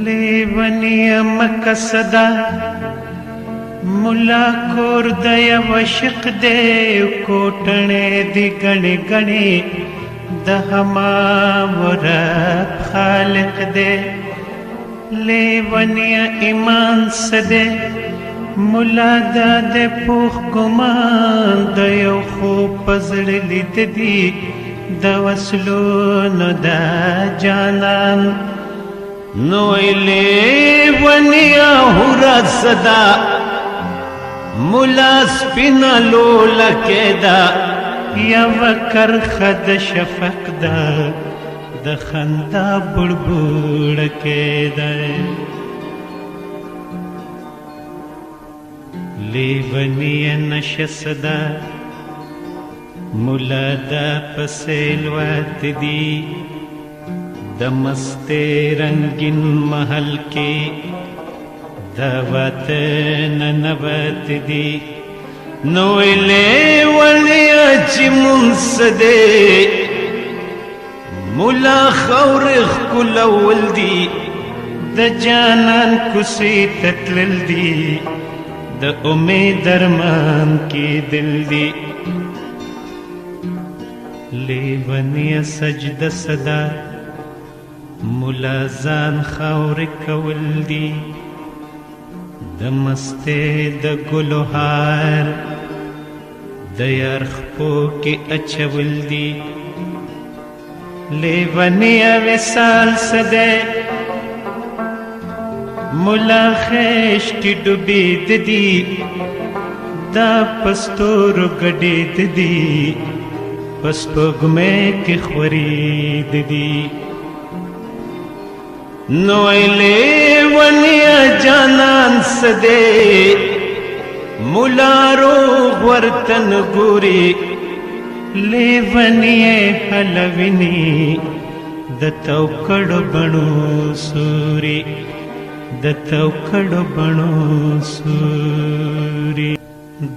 لیونی مکسدا ملا کور د یو شق دی کوټنې دی غني غني د هما ورب خالق دی لیونی ایمان سده ملا د پوخ ګمان د یو خوب پزړ لید دی د وسلونو د جانان نو لیونی هورا صدا ملا سپینا لولا کېدا یو کرخه د شفق دا د خندا بړبړ کېدا لیونی نشسدا مولا دا پسیل وات دی د مسته رنگین محل کې دا وطن نبات دی نو لیونی چې منسده مولا خورخ کل اول دی د جانان کسی تتلل دی د امید درمان کی دل دی لیونی سجد صدا مولا ځان خور کول دی د مسته د ګلوهار د یرخپو کې اچول دی لیونی وصال سده مولا خشتی ډوبید دی دا پستور ګډید دی پسپګمې کې خورید دی نو لیونی جانان سده مولا روغ ورتن ګوري لیونی حلوینی د توکړو بڼو سوري د توکړو بڼو سوري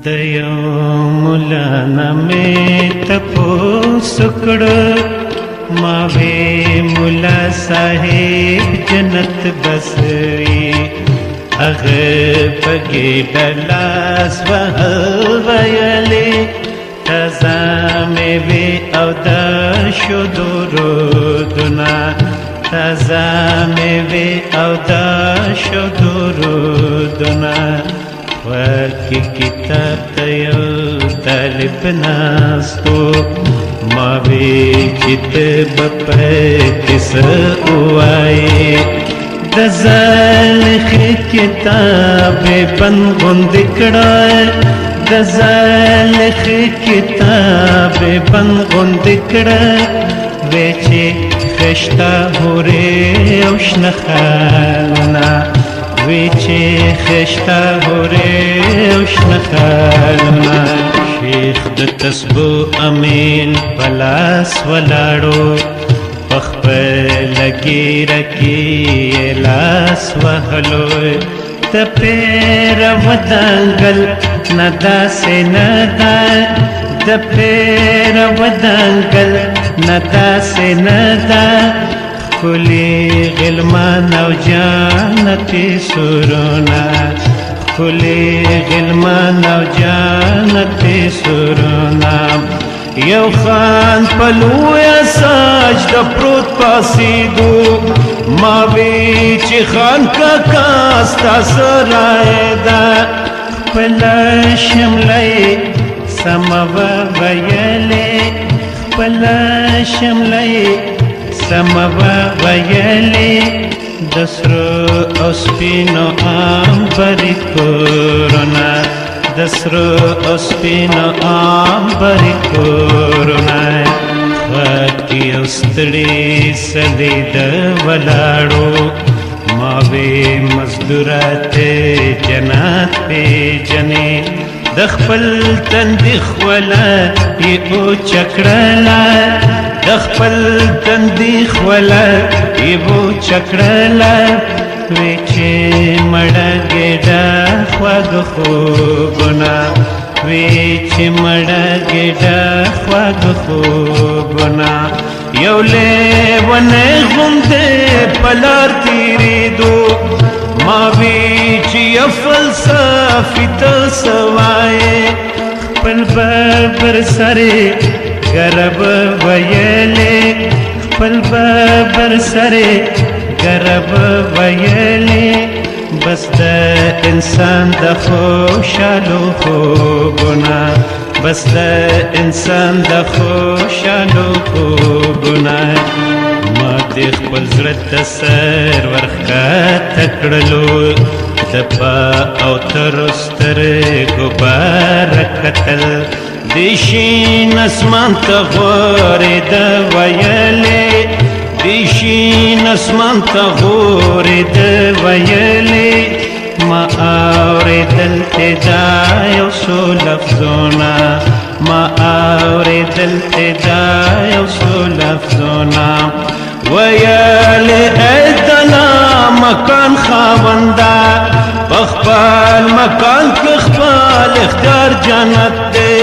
د یو مولا نامې تپوس کړو ما وی مولا صاحب جنت بسوي هغه پکې ډلاس وهویلې تازه مې وی او د شو درودونه تازه مې وی او د شو درودونه ورکی کتاب ته یو طالب ناستو ما وی چې ته به پکې څه ووایې د زلخ کتاب بند غوندې کړه د زلخ کتاب بند غوندې کړه وی چې خشته هورې او شنه خالونه وی چې خشته هورې او شنه خالونه شیخ د تسبو امین پلاس ولاړو پخپل ګیره کې لاس وهلو د پیر ودانګل ندا سے ندا د پیر ودانګل ندا سے ندا کلی غلمان او جانتی سرونا کلی غلمان او جانتی سرونا یو خان پلویا ساج د پروت پاسیدو ما وی چې خان کا کاستا سرای دا پلا شملای سمو ویلې پلا شملای سمو ویلې دسرو او سپینو آمبری کورونا دسرو او سپینو آمبری کورونا خاکی او ستړي سدې د ولاړو ماوی مزدورات جنات پی جنې د خپل تندې خوله یو چکړلا د خپل تندې خوله یو چکړلا وی چې مړه ګډه خواږه خوبونه وی چې مړه ګډه خواږ خوبونه یو لیونی غوندې په لار تېرېدو ما وی چې یو فلسفي ته څه وایې خپل ببر سرې ګرب ویلې خپل ببر سرې ګرب ویلې بس د انسان د خوشالو خوبونه بس د انسان د خوشالو خوبونه ما د خپل زړه ته سر ورښکته کړلو د پا او تر سترګو باره کتل د شین اسمان ته غورېده ویلې د شین اسمان ته غورېده ویلې ما اورېدل ته دا یو څو لفظونه ما اورېدل ته دا یو څو لفظونه ویلې ای دنا مکان خاونده په خپل مکان کې خپل اختیار جنت دی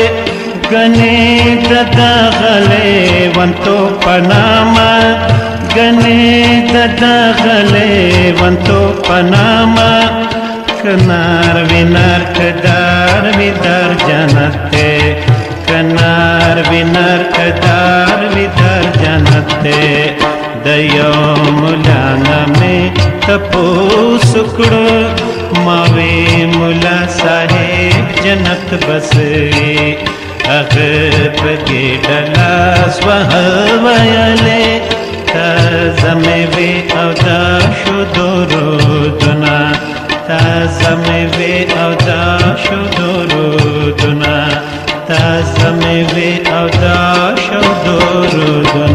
ګنې د دغه لیونتو په نامه ګنې د دغه لیونتو په نامه کنار وینار کدار ویدار جنت دی کنار وینار کدار ویدار جنت دی د یو مولا نه مې تپوس کړو ما وی مولا صاحب جنت بس وي هغه پکې ډلاس وهل ویلې تازه مې وی او دا شو درودونه تازه مې وی او دا شو درودونه تازه مې وی او دا شو درودونه